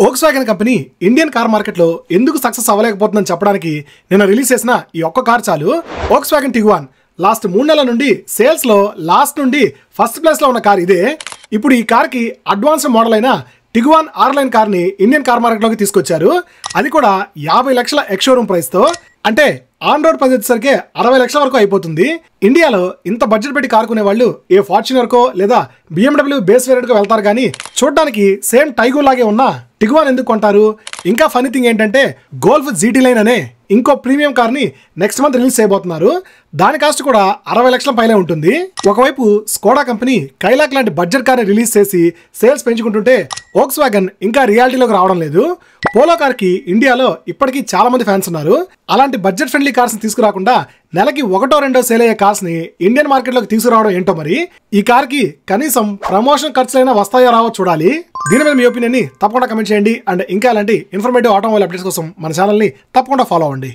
Volkswagen company Indian car మార్కెట్లో ఎందుకు success అవ్వలేకపోతుందని చెప్పడానికి నిన్న రిలీజ్ చేసిన ఈ ఒక్క కార్ చాలు. వోక్స్‌వ్యాగన్ టిగ్వాన్ లాస్ట్ 3 నెలల నుండి సేల్స్ లో లాస్ట్ నుండి ఫస్ట్ ప్లేస్ లో ఉన్న కార్ ఇదే. ఇప్పుడు ఈ కార్ కి అడ్వాన్స్డ్ మోడల్ అయిన టిగ్వాన్ ఆర్ లైన్ కార్ ని ఇండియన్ కార్ మార్కెట్ లోకి తీసుకొచ్చారు. అది కూడా 50 లక్షల ఎక్స్ షోరూమ్ ప్రైస్ తో. అంటే ఆన్ రోడ్ ప్రైస్ వచ్చేసరికి 60 లక్షల వరకు అయిపోతుంది. ఇండియాలో ఇంత బడ్జెట్ పెట్టి కార్ కొనే వాళ్ళు ఏ ఫార్చునర్ కో లేదా BMW బేస్ వేరియంట్ కో వెళ్తారు, కానీ చూడడానికి సేమ్ టైగో లాగే ఉన్న టిగ్వాన్ ఎందుకు కొంటారు? ఇంకా ఫనీ థింగ్ ఏంటంటే గోల్ఫ్ జీటీ లైన్ అనే ఇంకో ప్రీమియం కార్ ని నెక్స్ట్ మంత్ రిలీజ్ చేయబోతున్నారు. దాని కాస్ట్ కూడా 60 లక్షల పైనే ఉంటుంది. ఒకవైపు స్కోడా కంపెనీ కైలాక్ లాంటి బడ్జెట్ కార్ ని రిలీజ్ చేసి సేల్స్ పెంచుకుంటుంటే వోక్స్‌వ్యాగన్ ఇంకా రియాలిటీలోకి రావడం లేదు. పోలో కార్ కి ఇండియాలో ఇప్పటికీ చాలా మంది ఫ్యాన్స్ ఉన్నారు. అలాంటి బడ్జెట్ ఫ్రెండ్లీ కార్స్ ని తీసుకురాకుండా నెలకి 1-2 సేల్ అయ్యే కార్స్ ని ఇండియన్ మార్కెట్ లోకి తీసుకురావడం ఏంటో మరి. ఈ కార్ కి కనీసం ప్రమోషన్ ఖర్చులైనా వస్తాయో రావో చూడాలి. దీని మీద మీ ఒపీనియన్ ని తప్పకుండా కమెంట్ చేయండి. అండ్ ఇంకా ఇలాంటి ఇన్ఫర్మేటివ్ ఆటోమొబైల్ అప్డేట్స్ కోసం మన ఛానల్ ని తప్పకుండా ఫాలో అవ్వండి.